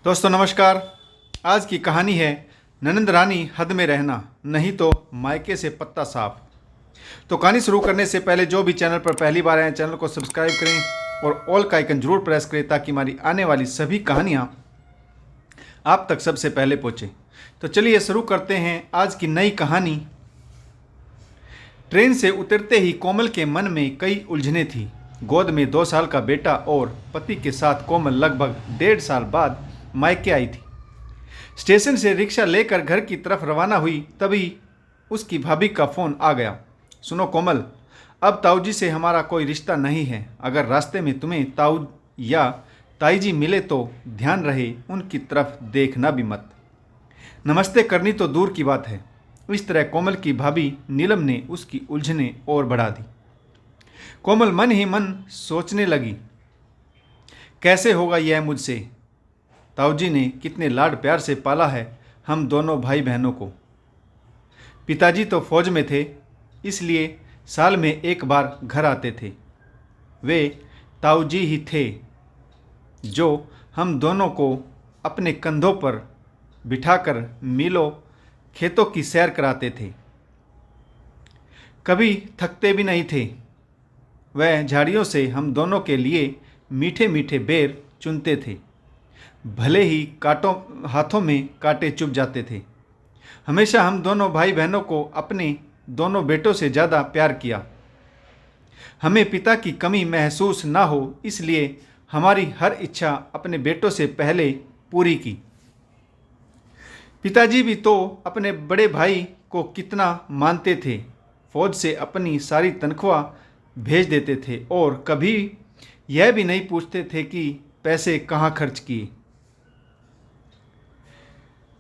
दोस्तों नमस्कार। आज की कहानी है ननंद रानी हद में रहना, नहीं तो मायके से पत्ता साफ। तो कहानी शुरू करने से पहले जो भी चैनल पर पहली बार आए चैनल को सब्सक्राइब करें और ऑल का आइकन जरूर प्रेस करें ताकि हमारी आने वाली सभी कहानियां आप तक सबसे पहले पहुंचे। तो चलिए शुरू करते हैं आज की नई कहानी। ट्रेन से उतरते ही कोमल के मन में कई उलझनें थी। गोद में 2 साल का बेटा और पति के साथ कोमल लगभग 1.5 साल बाद मायके आई थी। स्टेशन से रिक्शा लेकर घर की तरफ रवाना हुई तभी उसकी भाभी का फ़ोन आ गया। सुनो कोमल, अब ताऊजी से हमारा कोई रिश्ता नहीं है। अगर रास्ते में तुम्हें ताऊ या ताई जी मिले तो ध्यान रहे उनकी तरफ देखना भी मत। नमस्ते करनी तो दूर की बात है। इस तरह कोमल की भाभी नीलम ने उसकी उलझनें और बढ़ा दी। कोमल मन ही मन सोचने लगी, कैसे होगा यह मुझसे। ताऊजी ने कितने लाड प्यार से पाला है हम दोनों भाई बहनों को। पिताजी तो फौज में थे, इसलिए साल में एक बार घर आते थे। वे ताऊजी ही थे जो हम दोनों को अपने कंधों पर बिठाकर मीलों खेतों की सैर कराते थे। कभी थकते भी नहीं थे। वह झाड़ियों से हम दोनों के लिए मीठे मीठे बेर चुनते थे, भले ही हाथों में कांटे चुभ जाते थे। हमेशा हम दोनों भाई बहनों को अपने दोनों बेटों से ज़्यादा प्यार किया। हमें पिता की कमी महसूस ना हो इसलिए हमारी हर इच्छा अपने बेटों से पहले पूरी की। पिताजी भी तो अपने बड़े भाई को कितना मानते थे। फौज से अपनी सारी तनख्वाह भेज देते थे और कभी यह भी नहीं पूछते थे कि पैसे कहाँ खर्च किए।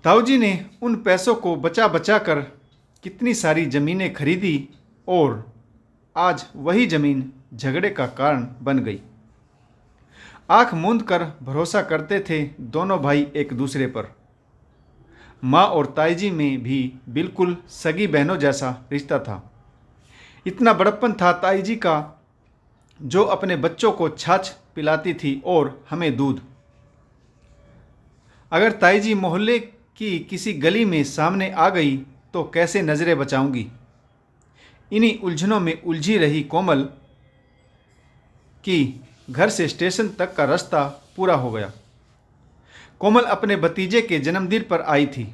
ताऊजी ने उन पैसों को बचा बचा कर कितनी सारी ज़मीनें खरीदी और आज वही ज़मीन झगड़े का कारण बन गई। आंख मूंद कर भरोसा करते थे दोनों भाई एक दूसरे पर। माँ और ताईजी में भी बिल्कुल सगी बहनों जैसा रिश्ता था। इतना बड़प्पन था ताईजी का जो अपने बच्चों को छाछ पिलाती थी और हमें दूध। अगर ताईजी मोहल्ले की किसी गली में सामने आ गई तो कैसे नज़रें बचाऊंगी। इन्हीं उलझनों में उलझी रही कोमल की घर से स्टेशन तक का रास्ता पूरा हो गया। कोमल अपने भतीजे के जन्मदिन पर आई थी।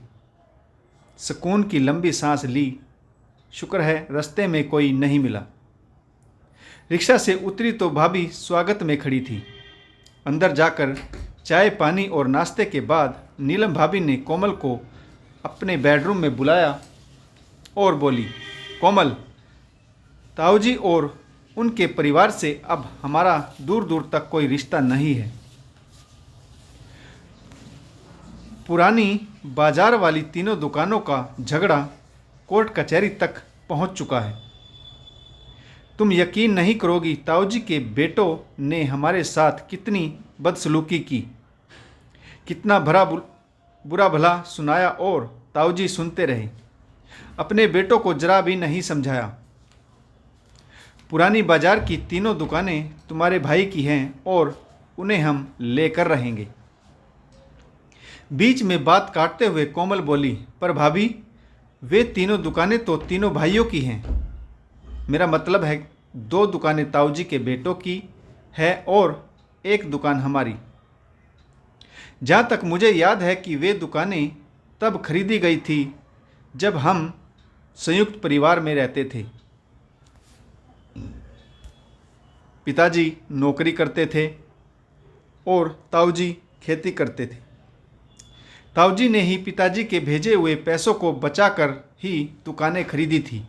सुकून की लंबी सांस ली। शुक्र है रास्ते में कोई नहीं मिला। रिक्शा से उतरी तो भाभी स्वागत में खड़ी थी। अंदर जाकर चाय पानी और नाश्ते के बाद नीलम भाभी ने कोमल को अपने बेडरूम में बुलाया और बोली, कोमल, ताऊजी और उनके परिवार से अब हमारा दूर दूर तक कोई रिश्ता नहीं है। पुरानी बाजार वाली तीनों दुकानों का झगड़ा कोर्ट कचहरी तक पहुंच चुका है। तुम यकीन नहीं करोगी ताऊजी के बेटों ने हमारे साथ कितनी बदसलूकी की, कितना बुरा भला सुनाया और ताऊजी सुनते रहे। अपने बेटों को जरा भी नहीं समझाया। पुरानी बाजार की तीनों दुकानें तुम्हारे भाई की हैं और उन्हें हम लेकर रहेंगे। बीच में बात काटते हुए कोमल बोली, पर भाभी, वे तीनों दुकानें तो तीनों भाइयों की हैं। मेरा मतलब है 2 दुकानें ताऊजी के बेटों की है और 1 दुकान हमारी। जहाँ तक मुझे याद है कि वे दुकानें तब खरीदी गई थी जब हम संयुक्त परिवार में रहते थे। पिताजी नौकरी करते थे और ताऊजी खेती करते थे। ताऊजी ने ही पिताजी के भेजे हुए पैसों को बचाकर ही दुकानें खरीदी थी।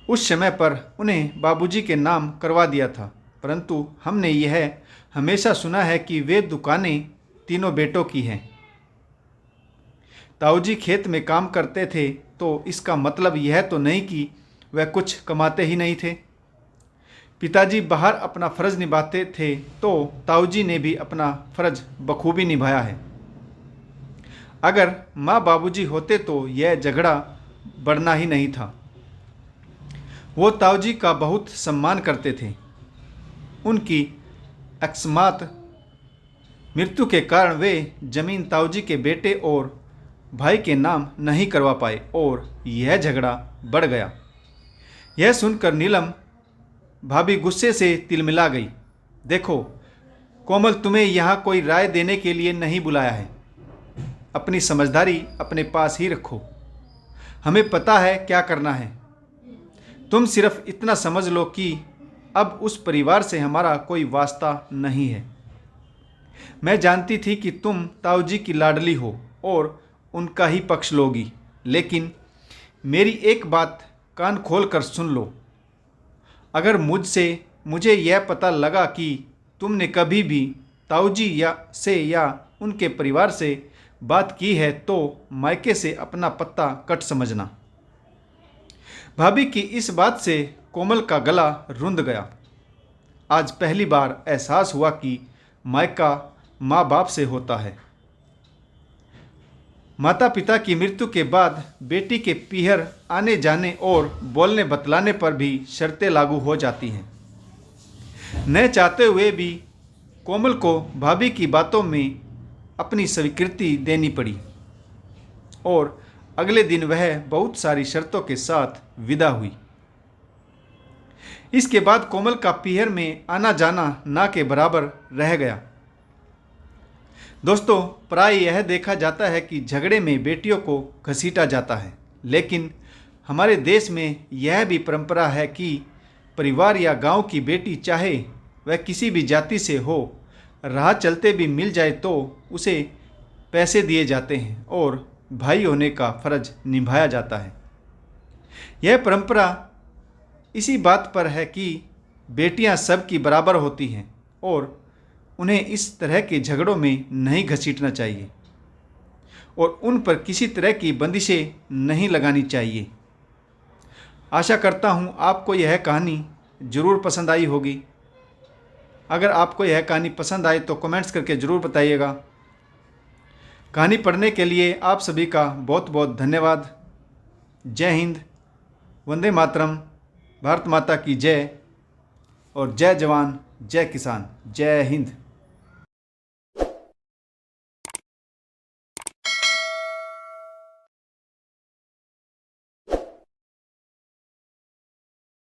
उस समय पर उन्हें बाबूजी के नाम करवा दिया था, परंतु हमने यह हमेशा सुना है कि वे दुकानें तीनों बेटों की हैं। ताऊजी खेत में काम करते थे तो इसका मतलब यह तो नहीं कि वह कुछ कमाते ही नहीं थे। पिताजी बाहर अपना फ़र्ज निभाते थे तो ताऊजी ने भी अपना फ़र्ज बखूबी निभाया है। अगर माँ बाबूजी होते तो यह झगड़ा बढ़ना ही नहीं था। वो ताऊजी का बहुत सम्मान करते थे। उनकी अकस्मात मृत्यु के कारण वे जमीन ताऊजी के बेटे और भाई के नाम नहीं करवा पाए और यह झगड़ा बढ़ गया। यह सुनकर नीलम भाभी गुस्से से तिलमिला गई। देखो कोमल, तुम्हें यहाँ कोई राय देने के लिए नहीं बुलाया है। अपनी समझदारी अपने पास ही रखो। हमें पता है क्या करना है। तुम सिर्फ इतना समझ लो कि अब उस परिवार से हमारा कोई वास्ता नहीं है। मैं जानती थी कि तुम ताऊजी की लाडली हो और उनका ही पक्ष लोगी, लेकिन मेरी एक बात कान खोल कर सुन लो। अगर मुझे यह पता लगा कि तुमने कभी भी ताऊजी या उनके परिवार से बात की है तो मायके से अपना पत्ता कट समझना। भाभी की इस बात से कोमल का गला रुंध गया। आज पहली बार एहसास हुआ कि मायका माँ बाप से होता है। माता पिता की मृत्यु के बाद बेटी के पीहर आने जाने और बोलने बतलाने पर भी शर्तें लागू हो जाती हैं। न चाहते हुए भी कोमल को भाभी की बातों में अपनी स्वीकृति देनी पड़ी और अगले दिन वह बहुत सारी शर्तों के साथ विदा हुई। इसके बाद कोमल का पीहर में आना जाना ना के बराबर रह गया। दोस्तों, प्राय यह देखा जाता है कि झगड़े में बेटियों को घसीटा जाता है, लेकिन हमारे देश में यह भी परंपरा है कि परिवार या गांव की बेटी चाहे वह किसी भी जाति से हो, राह चलते भी मिल जाए तो उसे पैसे दिए जाते हैं और भाई होने का फर्ज निभाया जाता है। यह परंपरा इसी बात पर है कि बेटियां सबकी बराबर होती हैं और उन्हें इस तरह के झगड़ों में नहीं घसीटना चाहिए और उन पर किसी तरह की बंदिशें नहीं लगानी चाहिए। आशा करता हूँ आपको यह कहानी ज़रूर पसंद आई होगी। अगर आपको यह कहानी पसंद आए तो कमेंट्स करके ज़रूर बताइएगा। कहानी पढ़ने के लिए आप सभी का बहुत बहुत धन्यवाद। जय हिंद, वंदे मातरम, भारत माता की जय और जय जवान जय किसान। जय हिंद।